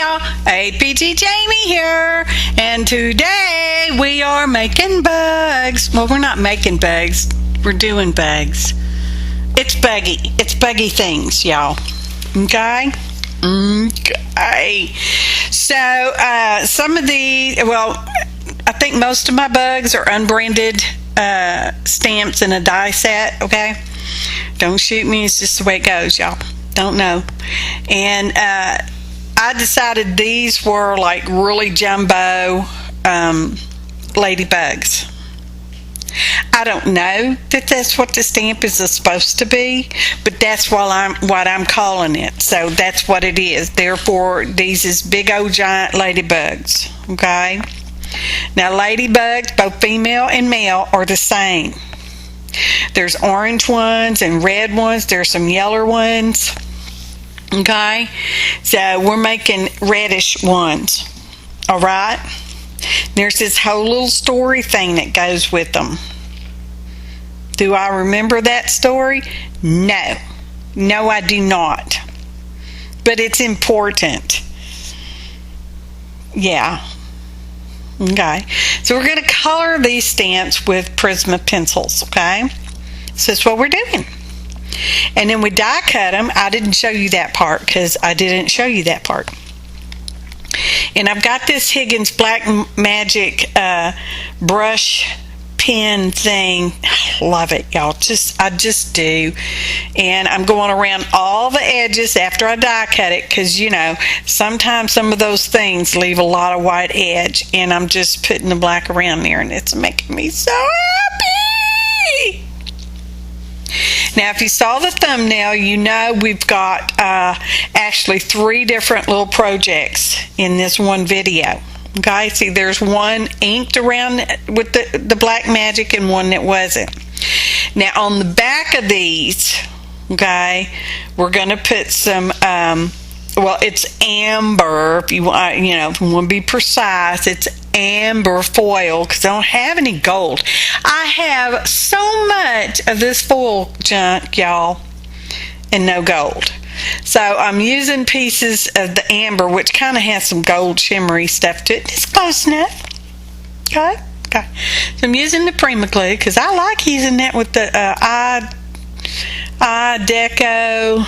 y'all, APG Jamie here, and today we are making bugs. Well, we're not making bugs, we're doing bugs. It's Buggy Things, y'all. Okay? Okay. So, some of I think most of my bugs are unbranded stamps in a die set, okay? Don't shoot me, it's just the way it goes, y'all. Don't know. And I decided these were like really jumbo ladybugs. I don't know that that's what the stamp is supposed to be, but that's what I'm calling it. So that's what it is. Therefore, these is big old giant ladybugs. Okay. Now, ladybugs, both female and male, are the same. There's orange ones and red ones. There's some yellow ones. Okay, so we're making reddish ones. All right. There's this whole little story thing that goes with them. Do I remember that story? No, I do not. But it's important. Yeah. Okay. So we're going to color these stamps with Prisma pencils. Okay. So that's what we're doing. And then we die cut them. I didn't show you that part because I didn't show you that part. And I've got this Higgins Black Magic brush pen thing. Love it, y'all. I just do. And I'm going around all the edges after I die cut it because, you know, sometimes some of those things leave a lot of white edge. And I'm just putting the black around there, and it's making me so happy. Now, if you saw the thumbnail, you know we've got actually 3 different little projects in this one video. Okay, see, there's one inked around with the black magic and one that wasn't. Now, on the back of these, okay, we're going to put some, well, it's amber, if you want, if you want to be precise, it's amber foil, because I don't have any gold. I have so much of this foil junk, y'all, and no gold. So I'm using pieces of the amber, which kind of has some gold shimmery stuff to it. It's close enough. Okay. So I'm using the prima glue because I like using that with the deco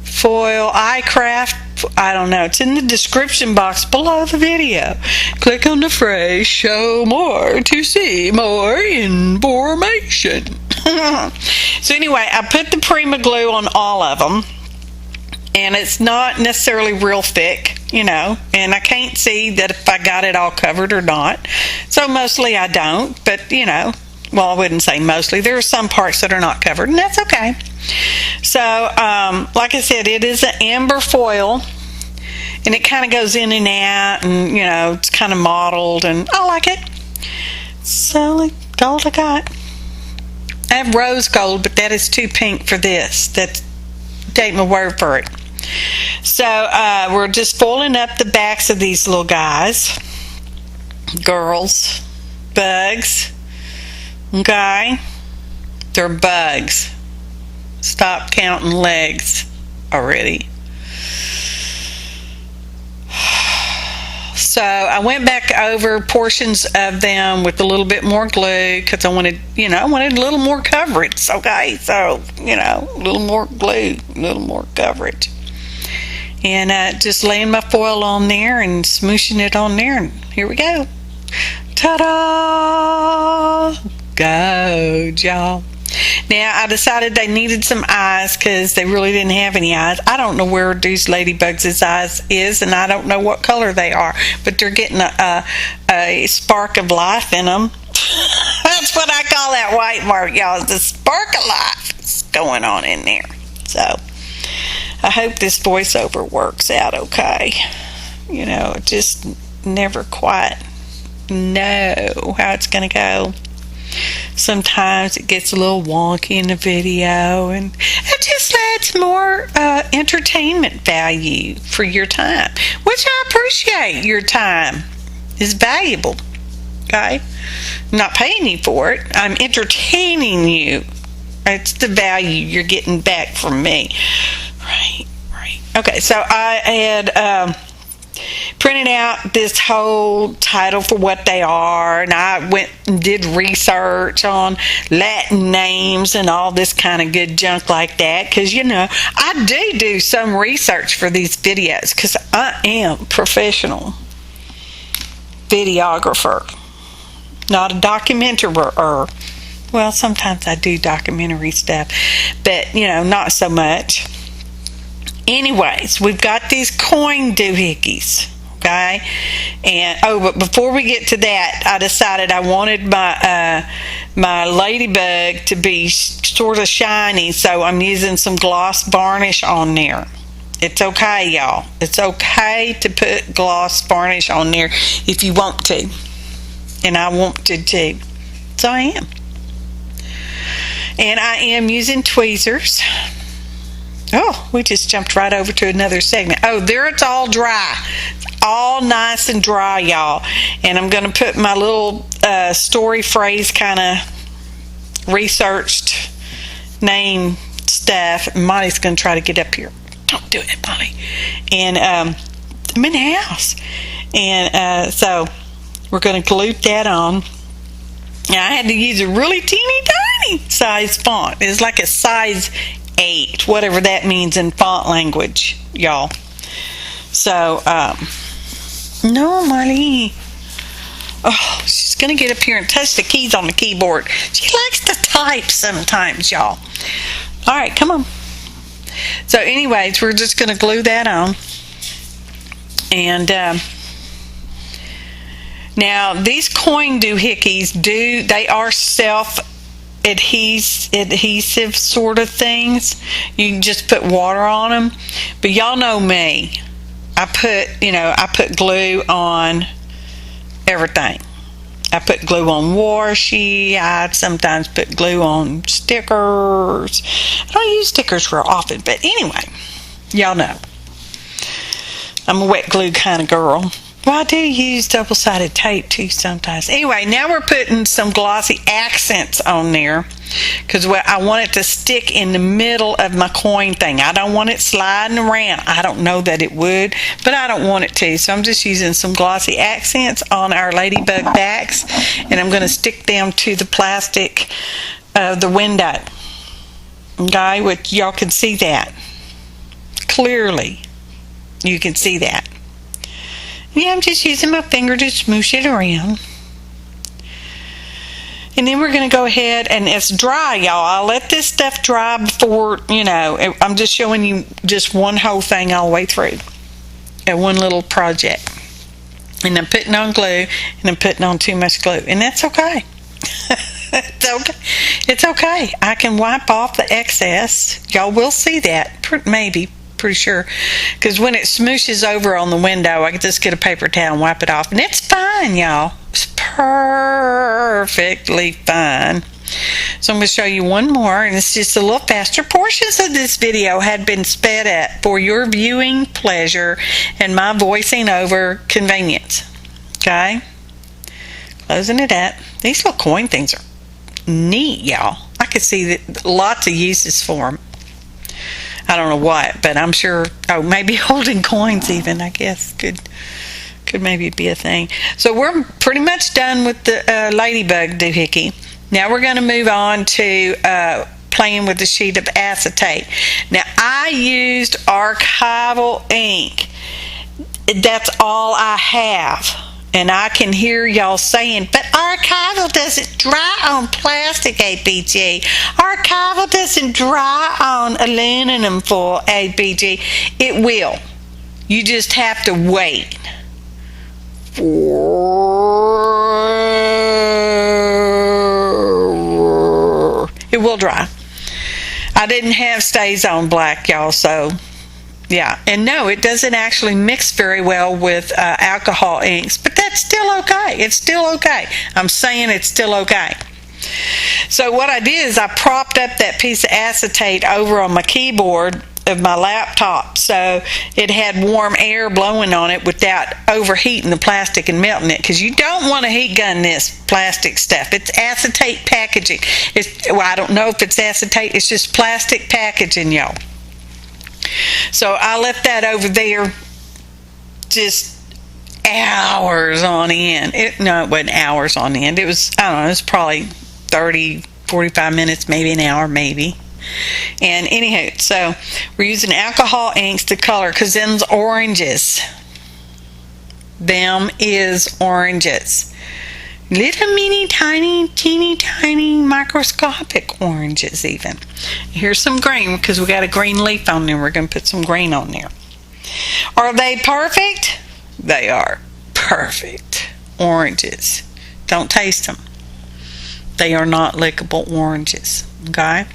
foil, iCraft. I don't know. It's in the description box below the video. Click on the phrase "show more" to see more information. So anyway, I put the Prima glue on all of them, and it's not necessarily real thick, and I can't see that if I got it all covered or not. So mostly I don't, but well, I wouldn't say mostly. There are some parts that are not covered, and that's okay. So, like I said, it is an amber foil, and it kind of goes in and out, and, it's kind of mottled, and I like it. So, gold I got. I have rose gold, but that is too pink for this. Take my word for it. So, we're just foiling up the backs of these little guys. Girls. Bugs. Okay? They're bugs. Stop counting legs already. So I went back over portions of them with a little bit more glue because I wanted a little more coverage. Okay, so a little more glue, a little more coverage, and just laying my foil on there and smooshing it on there, and here we go. Ta-da! Go, y'all. Now, I decided they needed some eyes because they really didn't have any eyes. I don't know where these ladybugs' eyes is, and I don't know what color they are, but they're getting a spark of life in them. That's what I call that white mark, y'all. The spark of life is going on in there. So, I hope this voiceover works out okay. Just never quite know how it's going to go. Sometimes it gets a little wonky in the video, and it just adds more entertainment value for your time, which I appreciate. Your time is valuable. Okay, I'm not paying you for it. I'm entertaining you. It's the value you're getting back from me. Right. Okay, so I had printed out this whole title for what they are, and I went and did research on Latin names and all this kind of good junk like that, because I do some research for these videos because I am a professional videographer, not a documentator. Well, sometimes I do documentary stuff, but not so much. Anyways, we've got these coin doohickeys, okay? And but before we get to that, I decided I wanted my ladybug to be sort of shiny, so I'm using some gloss varnish on there. It's okay, y'all. It's okay to put gloss varnish on there if you want to, and I want to too, so I am. And I am using tweezers. Oh, we just jumped right over to another segment. Oh, there it's all dry. All nice and dry, y'all. And I'm going to put my little story phrase kind of researched name stuff. Monty's going to try to get up here. Don't do it, Monty. And I'm in the house. And so we're going to glue that on. Now, I had to use a really teeny tiny size font. It's like a size 8, whatever that means in font language, y'all. So, no, Molly. Oh, she's going to get up here and touch the keys on the keyboard. She likes to type sometimes, y'all. All right, come on. So, anyways, we're just going to glue that on. And, now, these coin doohickeys they are adhesive sort of things. You can just put water on them, but y'all know me. I put glue on everything. I put glue on washi. I sometimes put glue on stickers. I don't use stickers real often, but anyway, y'all know I'm a wet glue kind of girl. Well, I do use double-sided tape too sometimes. Anyway, now we're putting some glossy accents on there because I want it to stick in the middle of my coin thing. I don't want it sliding around. I don't know that it would, but I don't want it to. So I'm just using some glossy accents on our ladybug backs, and I'm going to stick them to the plastic of the window. Okay, which y'all can see that clearly. You can see that. Yeah, I'm just using my finger to smoosh it around. And then we're going to go ahead, and it's dry, y'all. I'll let this stuff dry before, I'm just showing you just one whole thing all the way through. One little project. And I'm putting on glue, and I'm putting on too much glue. And that's okay. It's okay. It's okay. I can wipe off the excess. Y'all will see that, maybe. Pretty sure, because when it smooshes over on the window, I can just get a paper towel and wipe it off, and it's fine, y'all. It's perfectly fine. So I'm going to show you one more, and it's just a little faster. Portions of this video had been sped up for your viewing pleasure and my voicing over convenience. Okay, closing it up. These little coin things are neat, y'all. I could see that lots of uses for them. I don't know what, but I'm sure, maybe holding coins even, I guess, could maybe be a thing. So we're pretty much done with the ladybug doohickey. Now we're going to move on to playing with the sheet of acetate. Now I used archival ink. That's all I have. And I can hear y'all saying, but archival doesn't dry on plastic, APG. Archival doesn't dry on aluminum foil, APG. It will. You just have to wait. It will dry. I didn't have stays on black, y'all, so... yeah, and no, it doesn't actually mix very well with alcohol inks, but that's still okay. It's still okay. I'm saying it's still okay. So what I did is I propped up that piece of acetate over on my keyboard of my laptop so it had warm air blowing on it without overheating the plastic and melting it, because you don't want to heat gun this plastic stuff. It's acetate packaging. I don't know if it's acetate. It's just plastic packaging, y'all. So I left that over there just hours on end. No, it wasn't hours on end. It was, I don't know, it was probably 30, 45 minutes, maybe an hour, maybe. And anyhow, so we're using alcohol inks to color, because them's oranges. Them is oranges. Little mini tiny, teeny tiny, microscopic oranges even. Here's some green, because we got a green leaf on there. We're going to put some green on there. Are they perfect? They are perfect oranges. Don't taste them. They are not lickable oranges. Okay?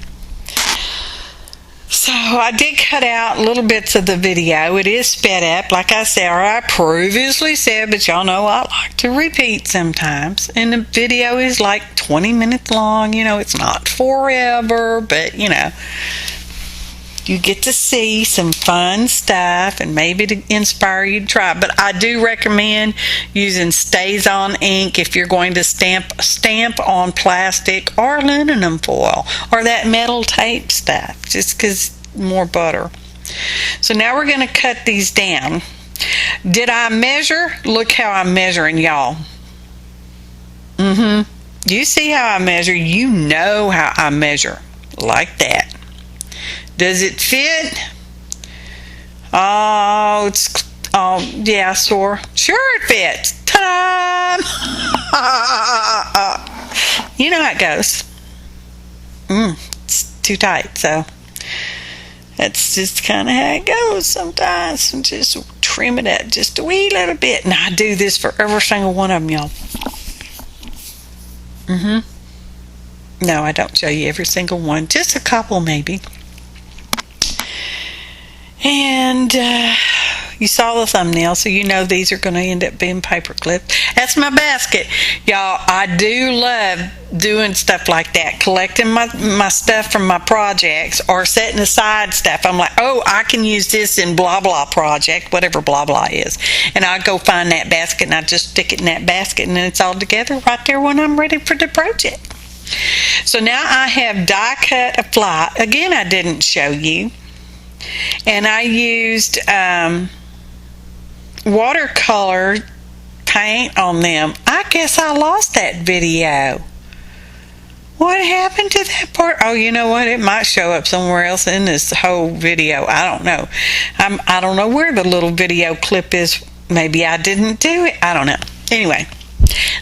So I did cut out little bits of the video. It is sped up, like I said, or I previously said, but y'all know I like to repeat sometimes. And the video is like 20 minutes long. You know, it's not forever, but you know, you get to see some fun stuff and maybe to inspire you to try. But I do recommend using Stays On ink if you're going to stamp on plastic or aluminum foil or that metal tape stuff, just because more butter. So now we're going to cut these down. Did I measure? Look how I'm measuring, y'all. You see how I measure? You know how I measure. Like that. Does it fit? Oh, yeah, sure it fits. Ta-da! You know how it goes. It's too tight, so that's just kind of how it goes sometimes. Just trim it up just a wee little bit. And I do this for every single one of them, y'all. No, I don't show you every single one. Just a couple, maybe. And you saw the thumbnail, so you know these are going to end up being paper clips. That's my basket. Y'all, I do love doing stuff like that, collecting my stuff from my projects or setting aside stuff. I'm like, oh, I can use this in blah blah project, whatever blah blah is. And I go find that basket and I just stick it in that basket, and then it's all together right there when I'm ready for the project. So now I have die cut a fly. Again, I didn't show you. And I used watercolor paint on them. I guess I lost that video. What happened to that part? Oh, you know what? It might show up somewhere else in this whole video. I don't know. I don't know where the little video clip is. Maybe I didn't do it. I don't know. Anyway.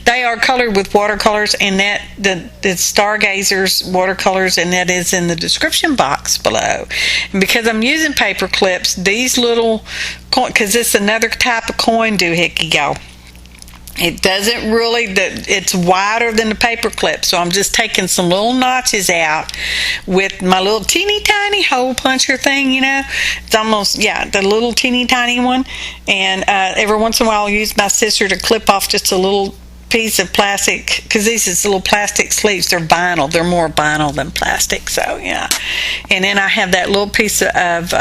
They are colored with watercolors, and that the Stargazer's watercolors, and that is in the description box below. And because I'm using paper clips, these little, because it's another type of coin doohickey, y'all. It doesn't really, it's wider than the paper clip, so I'm just taking some little notches out with my little teeny tiny hole puncher thing, you know. It's almost, yeah, the little teeny tiny one. And every once in a while I'll use my scissor to clip off just a little piece of plastic, because these is little plastic sleeves. They're vinyl. They're more vinyl than plastic, so yeah. And then I have that little piece of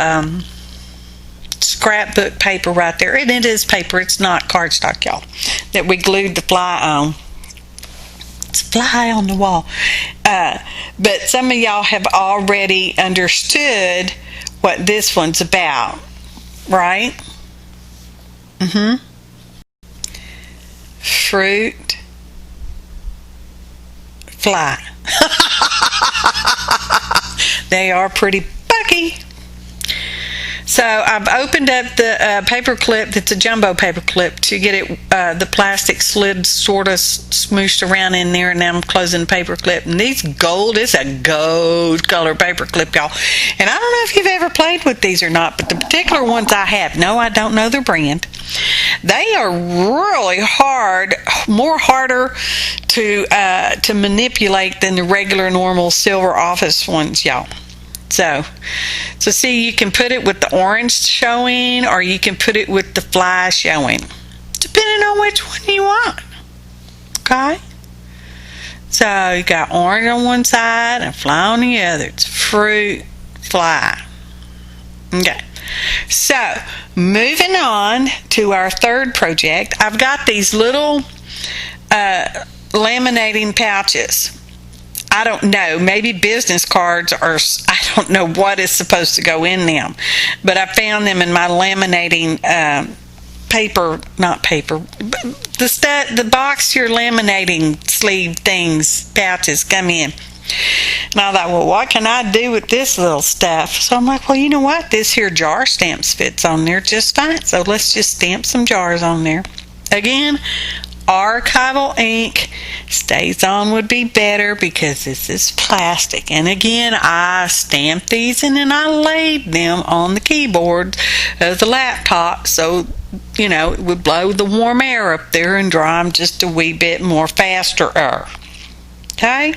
scrapbook paper right there, and it is paper, it's not cardstock, y'all, that we glued the fly on. It's a fly on the wall. But some of y'all have already understood what this one's about, right? Fruit fly. They are pretty buggy. So I've opened up the paper clip. That's a jumbo paper clip to get it the plastic slid sort of smooshed around in there, and now I'm closing the paper clip. And these gold, it's a gold color paper clip, y'all. And I don't know if you've ever played with these or not, but the particular ones I have, no, I don't know their brand. They are really hard, harder to manipulate than the regular normal silver office ones, y'all. So see, you can put it with the orange showing, or you can put it with the fly showing, depending on which one you want. Okay? So you got orange on one side and fly on the other. It's fruit fly. Okay. So moving on to our third project, I've got these little laminating pouches. I don't know, maybe business cards, or I don't know what is supposed to go in them, but I found them in my laminating the box your laminating sleeve things, pouches come in. And I thought, well, what can I do with this little stuff? So I'm like, well, you know what? This here jar stamps fits on there just fine. So let's just stamp some jars on there. Again, archival ink stays on would be better because this is plastic. And again, I stamped these and then I laid them on the keyboard of the laptop so, you know, it would blow the warm air up there and dry them just a wee bit more faster. Okay?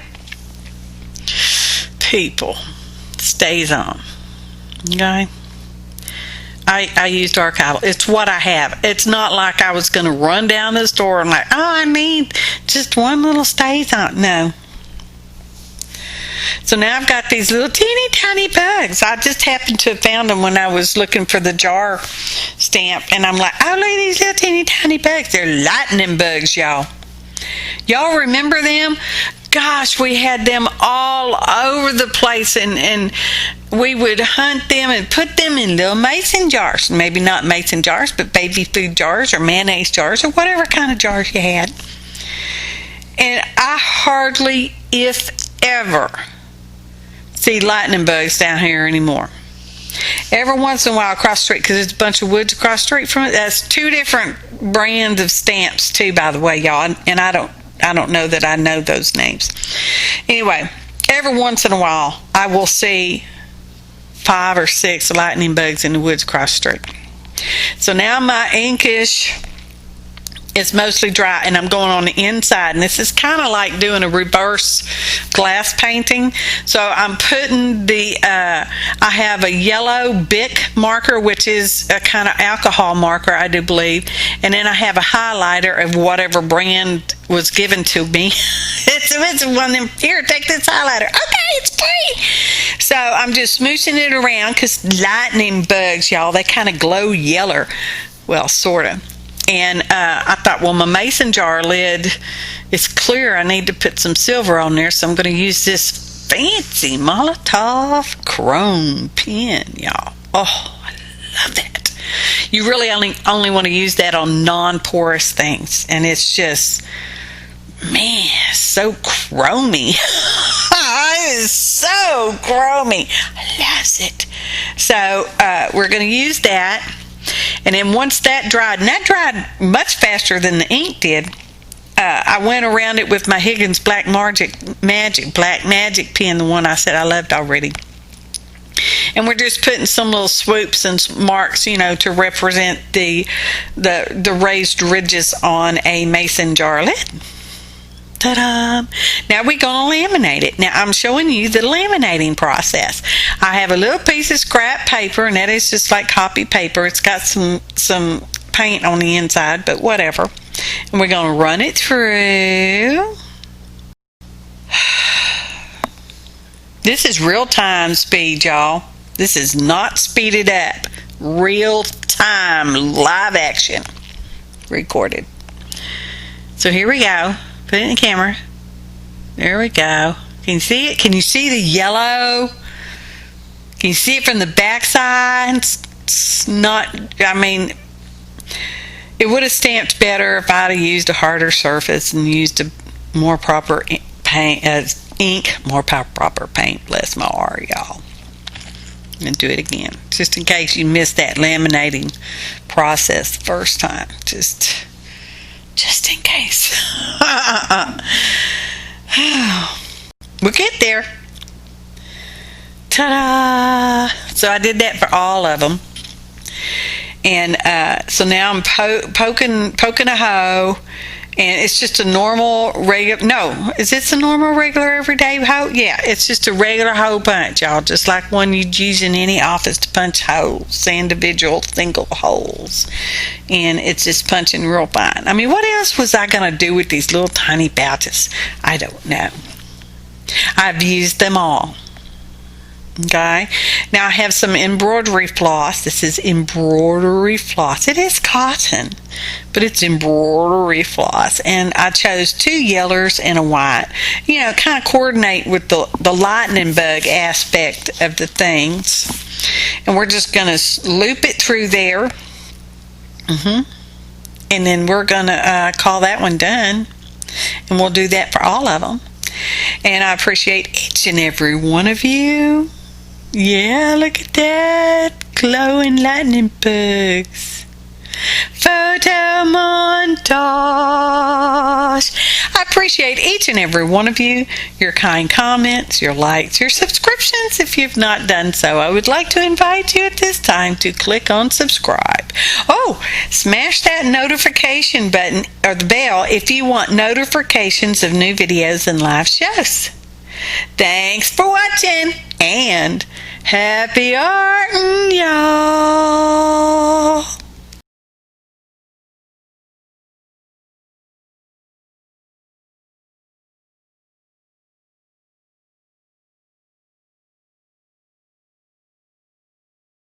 People, stays on. Okay? I used archival. It's what I have. It's not like I was going to run down the store and like, oh, I need just one little stays on. No. So now I've got these little teeny tiny bugs. I just happened to have found them when I was looking for the jar stamp. And I'm like, oh, look at these little teeny tiny bugs. They're lightning bugs, y'all. Y'all remember them? Gosh, we had them all over the place, and we would hunt them and put them in little mason jars. Maybe not mason jars, but baby food jars or mayonnaise jars or whatever kind of jars you had. And I hardly, if ever, see lightning bugs down here anymore. Every once in a while across the street, because there's a bunch of woods across the street from it. That's 2 different brands of stamps too, by the way, y'all. And I don't know that I know those names. Anyway, every once in a while, I will see 5 or 6 lightning bugs in the woods across the street. So now my inkish is mostly dry, and I'm going on the inside. And this is kind of like doing a reverse glass painting. So I'm putting I have a yellow Bic marker, which is a kind of alcohol marker, I do believe. And then I have a highlighter of whatever brand was given to me. it's one of them, here, take this highlighter. Okay, it's free. So I'm just smooshing it around because lightning bugs, y'all, they kind of glow yellow. Well, sort of. And I thought, well, my mason jar lid is clear. I need to put some silver on there, so I'm going to use this fancy molotow chrome pen, y'all. Oh, I love that. You really only want to use that on non-porous things, and it's just, man, so chromy. It is so chromy. I love it. So we're going to use that. And then once that dried, and that dried much faster than the ink did, I went around it with my Higgins Black Magic pen, the one I said I loved already. And we're just putting some little swoops and marks, you know, to represent the raised ridges on a mason jar lid. Ta-da! Now we're going to laminate it. Now I'm showing you the laminating process. I have a little piece of scrap paper, and that is just like copy paper. It's got some paint on the inside, but whatever. And we're going to run it through. This is real-time speed, y'all. This is not speeded up. Real-time, live action. Recorded. So here we go. Put it in the camera. There we go. Can you see it? Can you see the yellow? Can you see it from the back side? It's not, I mean, it would have stamped better if I'd have used a harder surface and used a more proper paint, ink, more proper paint. Bless my heart, y'all. And do it again, just in case you missed that laminating process the first time. Just in case. We'll get there. Ta-da! So I did that for all of them. And so now I'm poking a hoe. And it's just a normal, regular, no, is this a normal, regular, everyday hoe? Yeah, it's just a regular hole punch, y'all, just like one you'd use in any office to punch holes, individual single holes. And it's just punching real fine. I mean, what else was I going to do with these little tiny pouches? I don't know. I've used them all. Okay, now I have some embroidery floss. This is embroidery floss. It is cotton, but it's embroidery floss. And I chose 2 yellers and a white. You know, kind of coordinate with the lightning bug aspect of the things. And we're just going to loop it through there. And then we're going to call that one done. And we'll do that for all of them. And I appreciate each and every one of you. Yeah, look at that. Glowing lightning bugs. Photo montage. I appreciate each and every one of you, your kind comments, your likes, your subscriptions. If you've not done so, I would like to invite you at this time to click on subscribe. Oh, smash that notification button or the bell if you want notifications of new videos and live shows. Thanks for watching and happy arting, y'all.